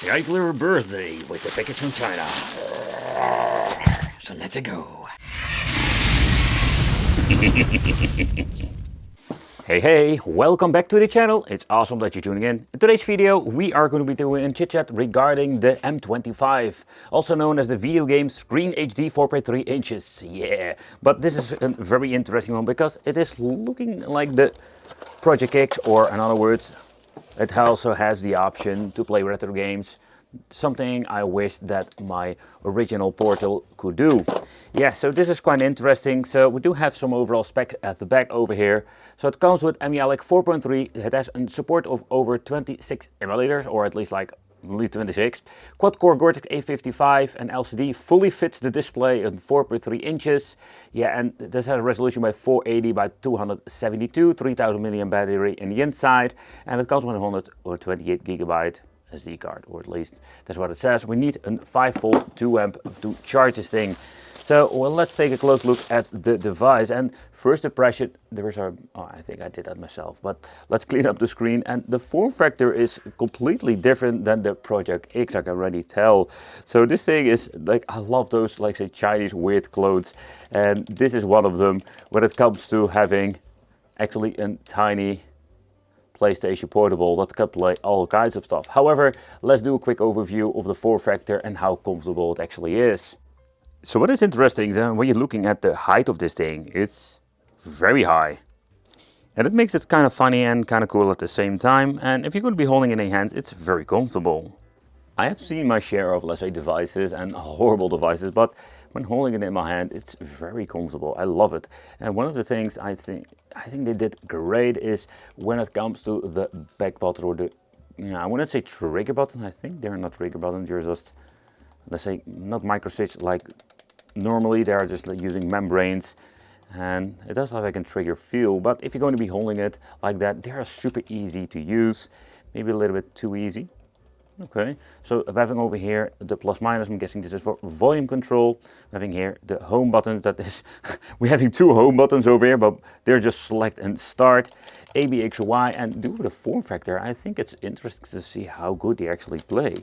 It's the Eichler birthday with the package from China. So let's go. Hey, welcome back to the channel. It's awesome that you're tuning in. In today's video, we are going to be doing a chit chat regarding the M25, also known as the video game Screen HD 4.3 inches. Yeah, but this is a very interesting one because it is looking like the Project X, or in other words, it also has the option to play retro games. Something I wish that my original Portal could do. Yeah, so this is quite interesting. So we do have some overall specs at the back over here. So it comes with EmuElec 4.3. It has a support of over 26 emulators, or at least like I believe 26. Quad-core Cortex A55 and LCD fully fits the display at 4.3 inches. Yeah, and this has a resolution by 480 by 272, 3000 mAh battery in the inside, and it comes with 128 gigabyte SD card, or at least that's what it says. We need a 5-volt 2 amp to charge this thing. So well, let's take a close look at the device. And first impression, I think I did that myself, but let's clean up the screen. And the form factor is completely different than the Project X, I can already tell. So this thing is like, I love those, like say, Chinese weird clothes, and this is one of them when it comes to having actually a tiny PlayStation Portable that can play all kinds of stuff. However, let's do a quick overview of the form factor and how comfortable it actually is. So what is interesting then, when you're looking at the height of this thing, it's very high. And it makes it kind of funny and kind of cool at the same time. And if you're going to be holding it in your hands, it's very comfortable. I have seen my share of, let's say, devices and horrible devices, but when holding it in my hand, it's very comfortable. I love it. And one of the things I think they did great is when it comes to the back button, or the, I wouldn't say trigger button. I think they're not trigger buttons. They're just, let's say, not micro switch like normally. They are just like using membranes, and it does have like a trigger feel. But if you're going to be holding it like that, they are super easy to use. Maybe a little bit too easy. Okay, so having over here the plus minus, I'm guessing this is for volume control. Having here the home button, that is, we're having two home buttons over here, but they're just select and start. A, B, X, Y, and due to the form factor, I think it's interesting to see how good they actually play.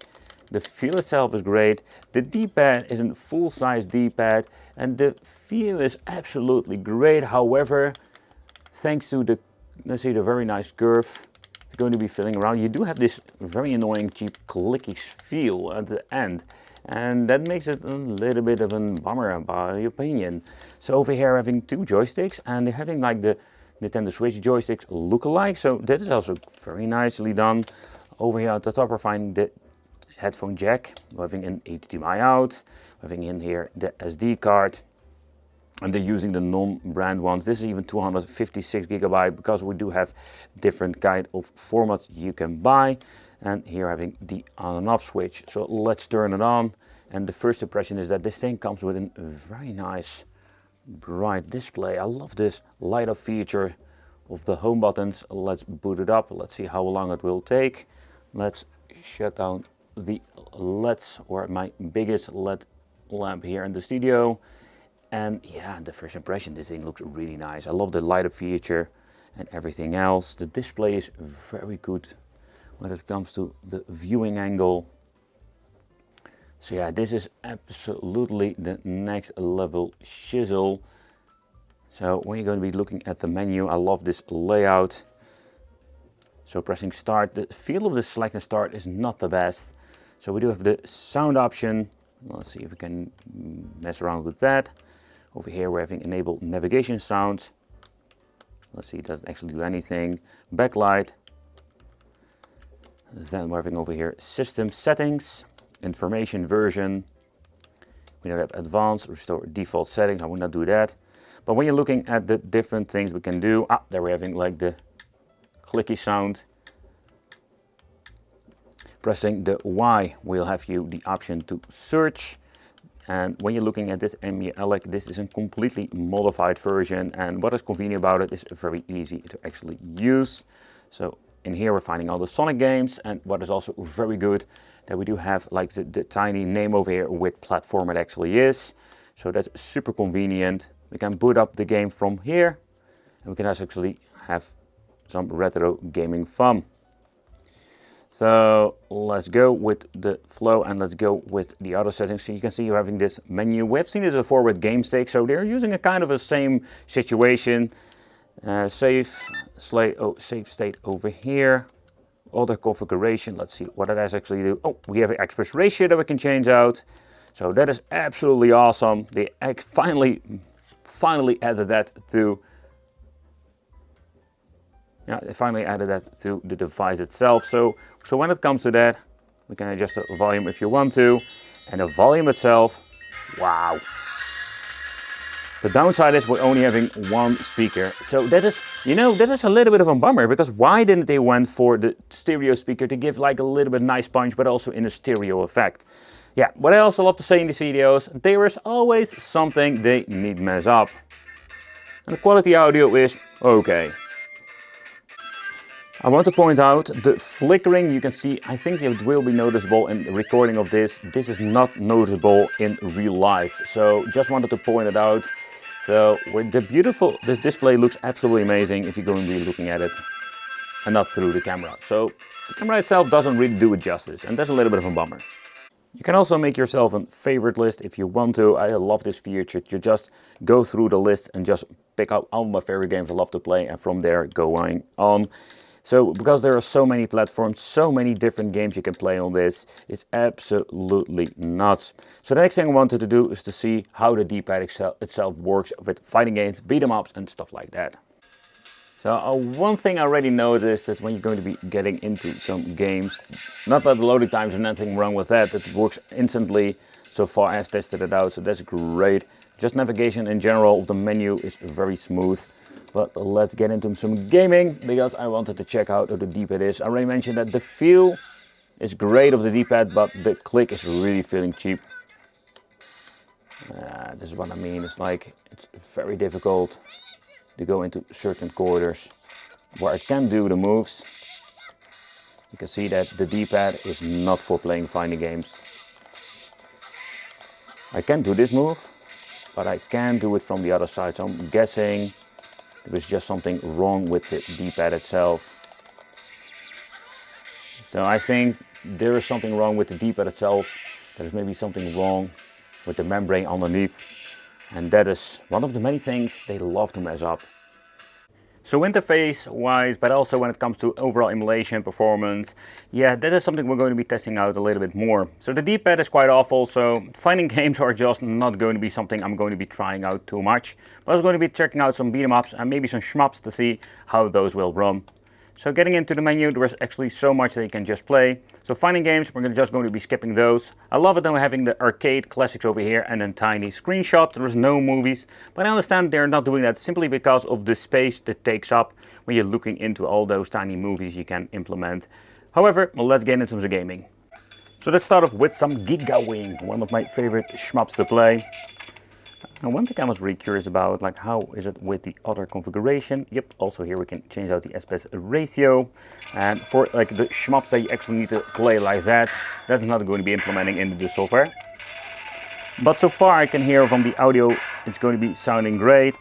The feel itself is great. The D-pad is a full-size D-pad, and the feel is absolutely great. However, thanks to the, let's say, the very nice curve going to be filling around, you do have this very annoying cheap clicky feel at the end, and that makes it a little bit of a bummer in my opinion. So over here having two joysticks, and they're having like the Nintendo Switch joysticks look alike, so that is also very nicely done. Over here at the top we're finding the headphone jack, we're having an HDMI out, we're having in here the SD card, and they're using the non-brand ones. This is even 256 gigabyte because we do have different kind of formats you can buy. And here having the on and off switch. So let's turn it on. And the first impression is that this thing comes with a very nice bright display. I love this light up feature of the home buttons. Let's boot it up. Let's see how long it will take. Let's shut down the LEDs, or my biggest LED lamp here in the studio. And yeah, the first impression, this thing looks really nice. I love the light up feature and everything else. The display is very good when it comes to the viewing angle. So yeah, this is absolutely the next level shizzle. So when you're going to be looking at the menu, I love this layout. So pressing start, the feel of the select and start is not the best. So we do have the sound option. Let's see if we can mess around with that. Over here we're having enable navigation sound. Let's see, it doesn't actually do anything. Backlight. Then we're having over here system settings, information version. We don't have advanced, restore default settings. I will not do that. But when you're looking at the different things we can do, there we're having like the clicky sound. Pressing the Y will have you the option to search. And when you're looking at this EmuElec, this is a completely modified version, and what is convenient about it is very easy to actually use. So in here we're finding all the Sonic games, and what is also very good, that we do have like the tiny name over here with platform it actually is. So that's super convenient. We can boot up the game from here, and we can actually have some retro gaming fun. So let's go with the flow and let's go with the auto settings. So you can see you're having this menu. We have seen this before with GameStick, so they're using a kind of a same situation. Save state over here. Other configuration. Let's see what it does actually do. Oh, we have an express ratio that we can change out. So that is absolutely awesome. They finally added that to. Yeah, they finally added that to the device itself. So when it comes to that, we can adjust the volume if you want to. And the volume itself, wow. The downside is we're only having one speaker. So that is, that is a little bit of a bummer, because why didn't they went for the stereo speaker to give like a little bit nice punch, but also in a stereo effect? Yeah, what I also love to say in these videos, there is always something they need mess up. And the quality audio is okay. I want to point out the flickering you can see. I think it will be noticeable in the recording of this. This is not noticeable in real life. So just wanted to point it out. So this display looks absolutely amazing if you're going to be looking at it and not through the camera. So the camera itself doesn't really do it justice, and that's a little bit of a bummer. You can also make yourself a favorite list if you want to. I love this feature. You just go through the list and just pick out all my favorite games I love to play, and from there going on. So because there are so many platforms, so many different games you can play on this, it's absolutely nuts. So the next thing I wanted to do is to see how the D-pad itself works with fighting games, beat 'em ups and stuff like that. So one thing I already noticed is when you're going to be getting into some games, not that the loading times are nothing wrong with that, it works instantly. So far I've tested it out, so that's great. Just navigation in general, the menu is very smooth. But let's get into some gaming, because I wanted to check out how the D-pad is. I already mentioned that the feel is great of the D-pad, but the click is really feeling cheap. This is what I mean. It's like it's very difficult to go into certain corners where I can do the moves. You can see that the D-pad is not for playing fighting games. I can do this move, but I can't do it from the other side. So I'm guessing there is just something wrong with the D-pad itself. So I think there is something wrong with the D-pad itself. There is maybe something wrong with the membrane underneath. And that is one of the many things they love to mess up. So interface wise, but also when it comes to overall emulation performance, yeah, that is something we're going to be testing out a little bit more. So the D-pad is quite awful, so fighting games are just not going to be something I'm going to be trying out too much. But I was going to be checking out some beat 'em ups and maybe some shmups to see how those will run. So getting into the menu, there is actually so much that you can just play. So fighting games, we're just going to be skipping those. I love it though having the arcade classics over here and then tiny screenshot. There is no movies, but I understand they're not doing that simply because of the space that takes up when you're looking into all those tiny movies you can implement. However, let's get into some gaming. So let's start off with some Giga Wing, one of my favorite shmups to play. And one thing I was really curious about, like how is it with the other configuration? Yep, also here we can change out the aspect ratio. And for like the shmups that you actually need to play like that, that's not going to be implementing into the software. But so far I can hear from the audio, it's going to be sounding great.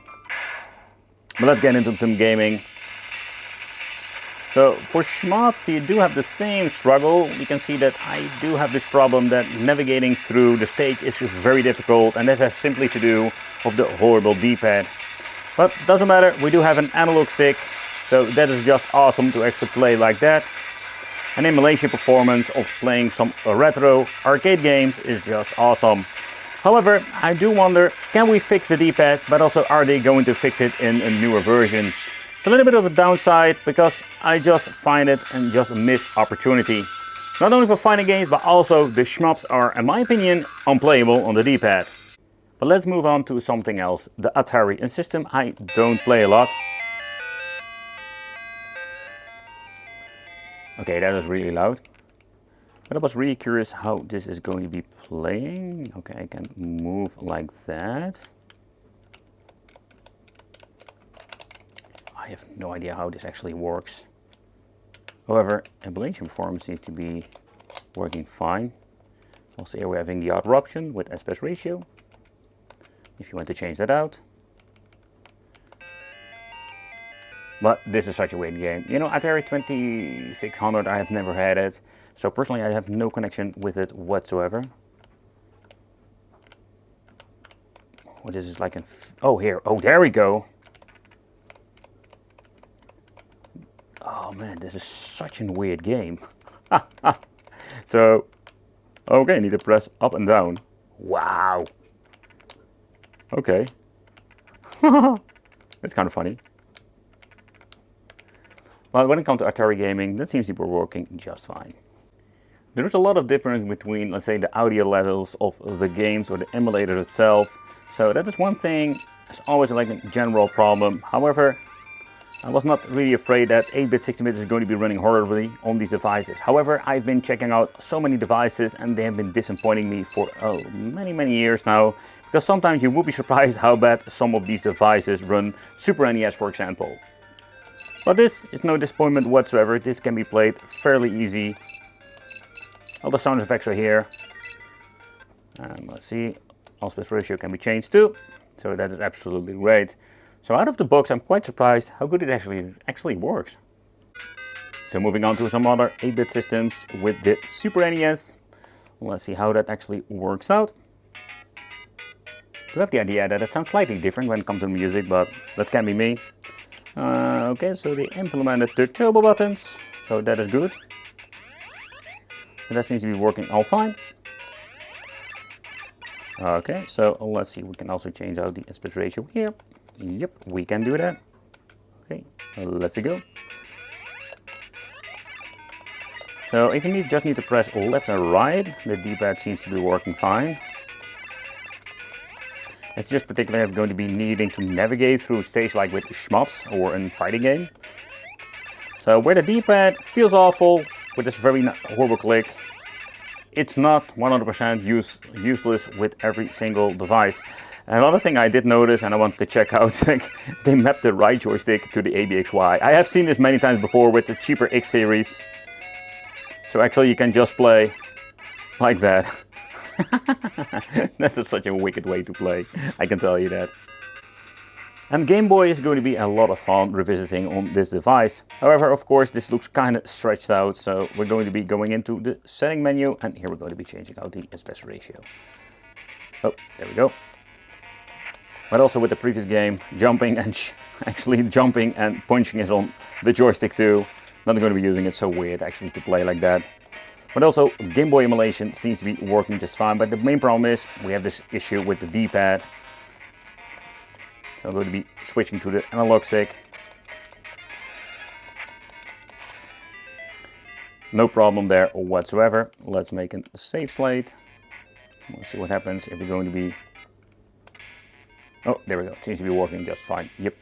But let's get into some gaming. So for shmups, you do have the same struggle. You can see that I do have this problem that navigating through the stage is very difficult, and that has simply to do with the horrible D-pad. But doesn't matter, we do have an analog stick, so that is just awesome to actually play like that. And emulation performance of playing some retro arcade games is just awesome. However, I do wonder, can we fix the D-pad, but also are they going to fix it in a newer version? It's a little bit of a downside because I just find it and just a missed opportunity. Not only for fighting games, but also the shmups are, in my opinion, unplayable on the D-pad. But let's move on to something else. The Atari, a system I don't play a lot. Okay, that was really loud. But I was really curious how this is going to be playing. Okay, I can move like that. I have no idea how this actually works. However, emulation performance seems to be working fine. Also here we're having the auto option with aspect ratio. If you want to change that out. But this is such a weird game. You know, Atari 2600, I have never had it. So personally, I have no connection with it whatsoever. What is this like in... Oh, here. Oh, there we go. Oh man, this is such a weird game. So, okay, need to press up and down. Wow. Okay. It's kind of funny. But when it comes to Atari gaming, that seems to be working just fine. There's a lot of difference between, let's say, the audio levels of the games or the emulator itself. So that is one thing. It's always like a general problem. However, I was not really afraid that 8-bit, 16-bit is going to be running horribly on these devices. However, I've been checking out so many devices and they have been disappointing me for many years now. Because sometimes you will be surprised how bad some of these devices run Super NES, for example. But this is no disappointment whatsoever. This can be played fairly easy. All the sound effects are here. And let's see, aspect ratio can be changed too. So that is absolutely great. So out of the box, I'm quite surprised how good it actually works. So moving on to some other 8-bit systems with the Super NES. Let's see how that actually works out. You have the idea that it sounds slightly different when it comes to music, but that can be me. Okay, so they implemented the turbo buttons, so that is good. So that seems to be working all fine. Okay, so let's see, we can also change out the aspect ratio here. Yep, we can do that. Okay, let's go. So if you just need to press left and right, the D-pad seems to be working fine. It's just particularly going to be needing to navigate through stage like with shmups or in fighting game. So where the D-pad feels awful with this very horrible click, it's not 100% useless with every single device. Another thing I did notice and I wanted to check out, they mapped the right joystick to the ABXY. I have seen this many times before with the cheaper X series. So actually you can just play like that. That's such a wicked way to play, I can tell you that. And Game Boy is going to be a lot of fun revisiting on this device. However, of course, this looks kind of stretched out, so we're going to be going into the setting menu, and here we're going to be changing out the aspect ratio. Oh, there we go. But also with the previous game, jumping and punching is on the joystick too. Not going to be using it, so weird actually to play like that. But also, Game Boy emulation seems to be working just fine, but the main problem is we have this issue with the D-pad. So I'm going to be switching to the analog stick. No problem there whatsoever. Let's make a save slate. Let's see what happens if we're going to be... Oh, there we go. It seems to be working just fine. Yep.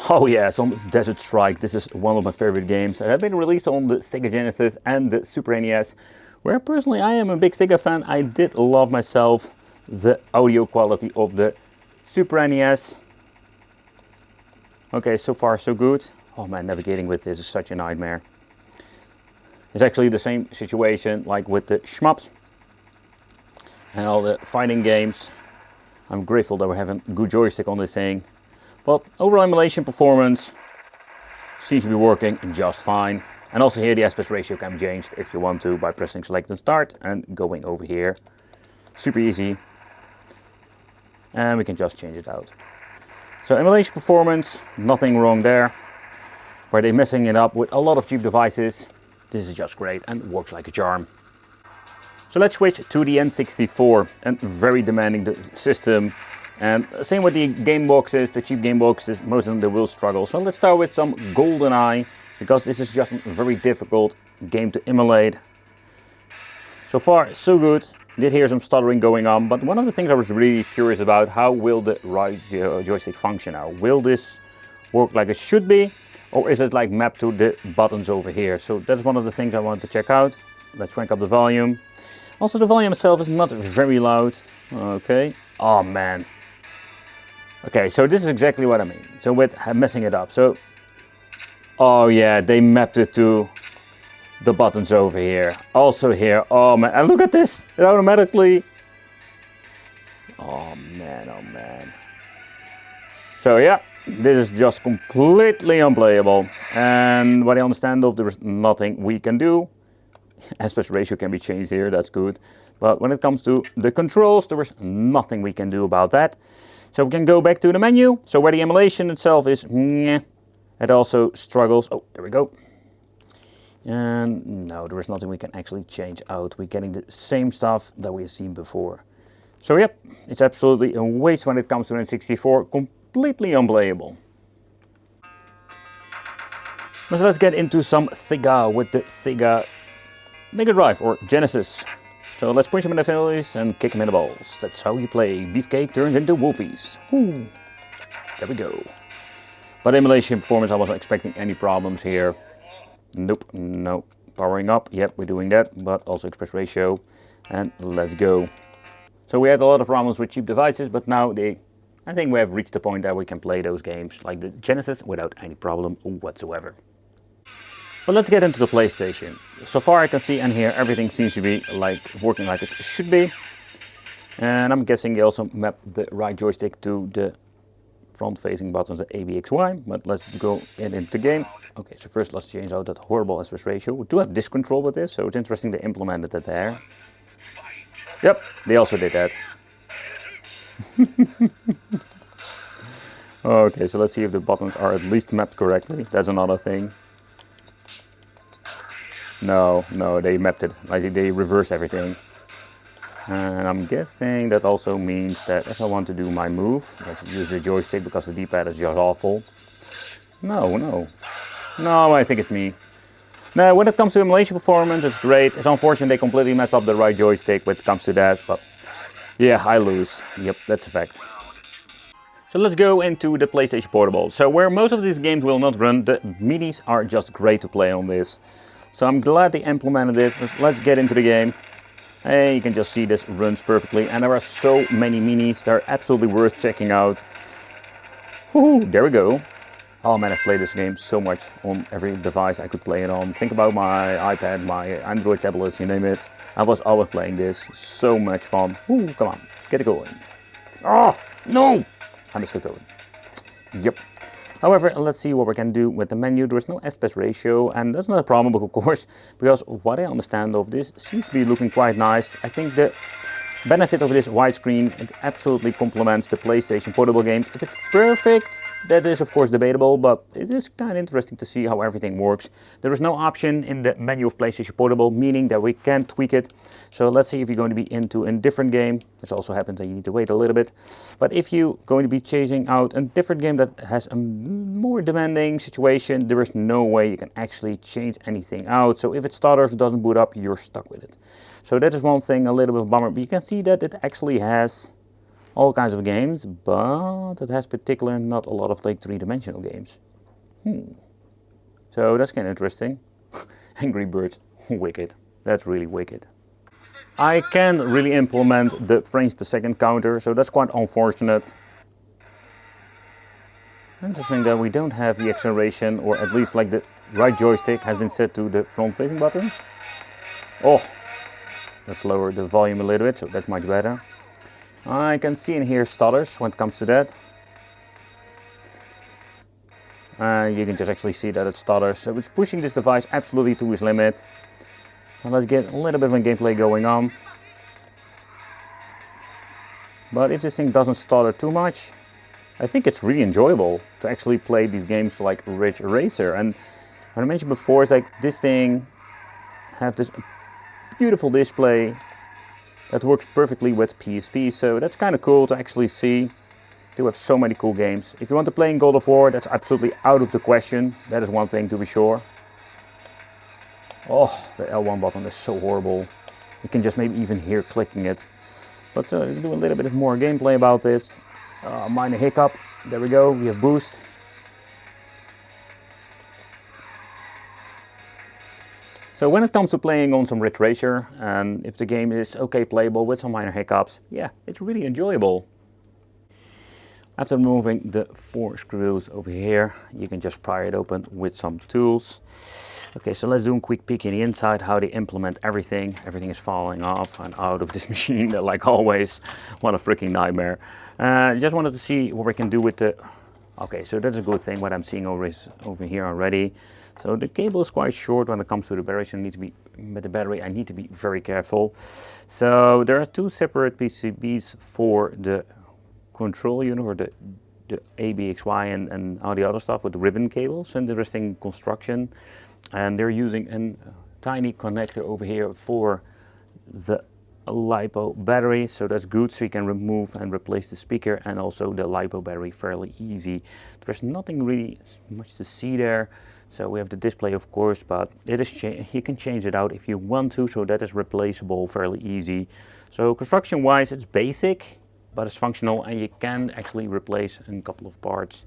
Oh yeah, some Desert Strike. This is one of my favorite games that have been released on the Sega Genesis and the Super NES. Where personally I am a big Sega fan. I did love myself the audio quality of the Super NES. Okay, so far so good. Oh man, navigating with this is such a nightmare. It's actually the same situation like with the shmups and all the fighting games. I'm grateful that we're having a good joystick on this thing. But overall emulation performance seems to be working just fine. And also here the aspect ratio can be changed if you want to by pressing select and start and going over here. Super easy. And we can just change it out. So emulation performance, nothing wrong there. Where they're messing it up with a lot of cheap devices, this is just great and works like a charm. So let's switch to the N64, and very demanding system. And same with the game boxes, the cheap game boxes, most of them they will struggle. So let's start with some GoldenEye, because this is just a very difficult game to emulate. So far, so good. Did hear some stuttering going on, but one of the things I was really curious about, how will the right joystick function now? Will this work like it should be, or is it like mapped to the buttons over here? So that's one of the things I wanted to check out. Let's crank up the volume. Also the volume itself is not very loud. Okay. Oh man. Okay, so this is exactly what I mean. So with messing it up. So, oh yeah, they mapped it to the buttons over here. Also here. Oh man, and look at this. It automatically. Oh man, oh man. So yeah, this is just completely unplayable. And what I understand of, there is nothing we can do. Aspect ratio can be changed here, that's good. But when it comes to the controls, there is nothing we can do about that. So we can go back to the menu. So where the emulation itself is, it also struggles. Oh, there we go. And no, there is nothing we can actually change out. We're getting the same stuff that we've seen before. So yep, it's absolutely a waste when it comes to N64. Completely unplayable. So let's get into some Sega with the Sega Mega Drive or Genesis. So let's punch him in the face and kick him in the balls. That's how you play. Beefcake turns into Wolfies. Ooh. There we go. But emulation performance, I wasn't expecting any problems here. Nope, no. Powering up, yep, we're doing that, but also express ratio. And let's go. So we had a lot of problems with cheap devices, but now I think we have reached the point that we can play those games like the Genesis without any problem whatsoever. But let's get into the PlayStation. So far I can see and hear everything seems to be working like it should be. And I'm guessing they also mapped the right joystick to the front-facing buttons, the ABXY. But let's go into the game. Okay, so first let's change out that horrible aspect ratio. We do have disc control with this, so it's interesting they implemented that there. Yep, they also did that. Okay, so let's see if the buttons are at least mapped correctly. That's another thing. No, they mapped it. Like they reversed everything. And I'm guessing that also means that if I want to do my move, let's use the joystick because the D-pad is just awful. No, I think it's me. Now, when it comes to emulation performance, it's great. It's unfortunate they completely messed up the right joystick when it comes to that, but yeah, I lose. Yep, that's a fact. So let's go into the PlayStation Portable. So where most of these games will not run, the minis are just great to play on this. So I'm glad they implemented it. Let's get into the game. Hey, you can just see this runs perfectly. And there are so many minis. They're absolutely worth checking out. Woohoo, there we go. Oh man, I've played this game so much on every device I could play it on. Think about my iPad, my Android tablets, you name it. I was always playing this. So much fun. Ooh, come on, get it going. Oh, no! I'm still going. Yep. However, let's see what we can do with the menu. There is no aspect ratio, and that's not a problem, of course, because what I understand of this seems to be looking quite nice. I think the benefit of this widescreen, it absolutely complements the PlayStation Portable games. If it's perfect, that is of course debatable, but it is kind of interesting to see how everything works. There is no option in the menu of PlayStation Portable, meaning that we can tweak it. So let's see if you're going to be into a different game. This also happens that you need to wait a little bit. But if you're going to be chasing out a different game that has a more demanding situation, there is no way you can actually change anything out. So if it stutters, doesn't boot up, you're stuck with it. So that is one thing, a little bit of a bummer, but you can see that it actually has all kinds of games, but it has particularly not a lot of like three-dimensional games. So that's kind of interesting. Angry Birds, wicked. That's really wicked. I can really implement the frames per second counter, so that's quite unfortunate. Interesting that we don't have the acceleration, or at least like the right joystick has been set to the front-facing button. Oh! Let's lower the volume a little bit, so that's much better. I can see and hear stutters when it comes to that. You can just actually see that it stutters. So it's pushing this device absolutely to its limit. And let's get a little bit of gameplay going on. But if this thing doesn't stutter too much, I think it's really enjoyable to actually play these games like Ridge Racer. And what I mentioned before is like this thing have this beautiful display that works perfectly with PSP, so that's kind of cool to actually see. They have so many cool games. If you want to play in God of War, that's absolutely out of the question. That is one thing to be sure. Oh, the L1 button is so horrible. You can just maybe even hear clicking it. But you can do a little bit of more gameplay about this. Minor hiccup. There we go. We have boost. So when it comes to playing on some Ridge Racer, and if the game is okay playable with some minor hiccups, yeah, it's really enjoyable. After removing the 4 screws over here, you can just pry it open with some tools. Okay, so let's do a quick peek in the inside, how they implement everything. Everything is falling off and out of this machine, like always. What a freaking nightmare. Just wanted to see what we can do with the Okay, so that's a good thing. What I'm seeing over here already. So the cable is quite short when it comes to the battery, so with the battery I need to be very careful. So there are two separate PCBs for the control unit, or the ABXY and all the other stuff with the ribbon cables. Interesting construction. And they're using a tiny connector over here for the LiPo battery, so that's good, so you can remove and replace the speaker and also the LiPo battery fairly easy. There's nothing really much to see there. So we have the display, of course, but it is you can change it out if you want to, so that is replaceable fairly easy. So construction wise it's basic, but it's functional, and you can actually replace a couple of parts,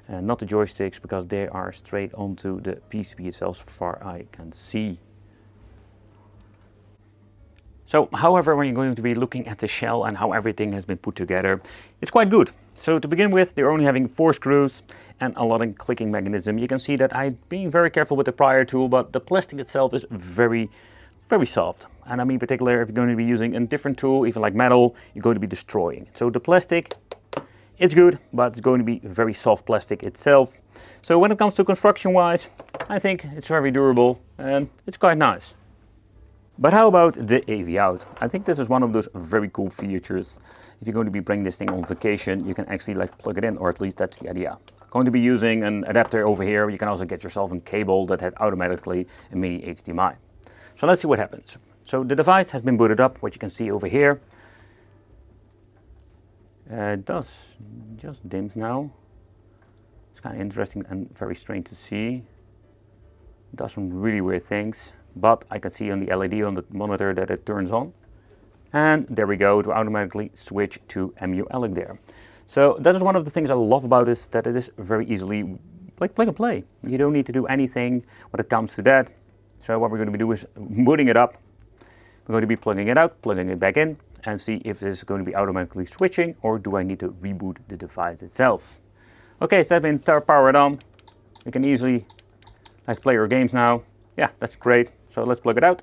not the joysticks, because they are straight onto the PCB itself so far I can see. So, however, when you're going to be looking at the shell and how everything has been put together, it's quite good. So to begin with, they're only having 4 screws and a lot of clicking mechanism. You can see that I'm being very careful with the prior tool, but the plastic itself is very soft. And I mean, in particular, if you're going to be using a different tool, even like metal, you're going to be destroying. So the plastic, it's good, but it's going to be very soft plastic itself. So when it comes to construction wise, I think it's very durable and it's quite nice. But how about the AV out? I think this is one of those very cool features. If you're going to be bringing this thing on vacation, you can actually like plug it in, or at least that's the idea. Going to be using an adapter over here. You can also get yourself a cable that had automatically a mini HDMI. So let's see what happens. So the device has been booted up, what you can see over here. It does just dims now. It's kind of interesting and very strange to see. It does some really weird things. But I can see on the LED on the monitor that it turns on. And there we go, to automatically switch to EmuElec there. So that is one of the things I love about this, that it is very easily like plug and play. You don't need to do anything when it comes to that. So what we're going to be doing is booting it up. We're going to be plugging it out, plugging it back in, and see if this is going to be automatically switching, or do I need to reboot the device itself. Okay, so that's been powered on. You can easily like play your games now. Yeah, that's great. So let's plug it out.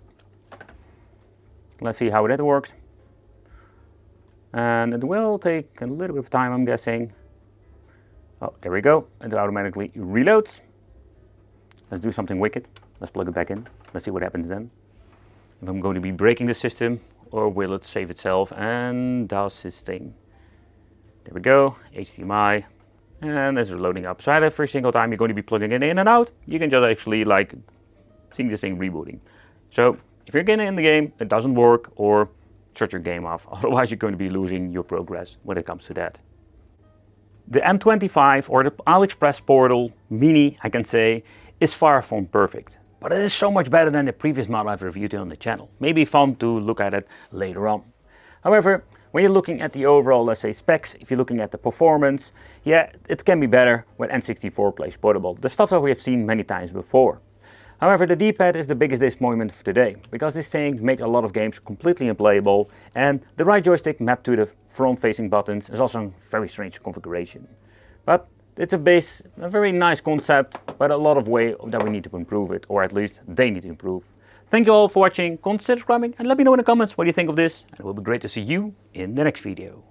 Let's see how that works. And it will take a little bit of time, I'm guessing. Oh, there we go. It automatically reloads. Let's do something wicked. Let's plug it back in. Let's see what happens then. If I'm going to be breaking the system, or will it save itself and does this thing. There we go, HDMI. And it's loading up. So every single time you're going to be plugging it in and out, you can just actually like seeing this thing rebooting. So if you're getting in the game, it doesn't work, or shut your game off. Otherwise you're going to be losing your progress when it comes to that. The M25, or the AliExpress Portal Mini, I can say, is far from perfect. But it is so much better than the previous model I've reviewed on the channel. Maybe fun to look at it later on. However, when you're looking at the overall, let's say, specs, if you're looking at the performance, yeah, it can be better when N64 plays portable. The stuff that we have seen many times before. However, the D-pad is the biggest disappointment of today, because this thing makes a lot of games completely unplayable, and the right joystick mapped to the front-facing buttons is also a very strange configuration. But it's a very nice concept, but a lot of way that we need to improve it, or at least they need to improve. Thank you all for watching, consider subscribing, and let me know in the comments what you think of this, and it will be great to see you in the next video.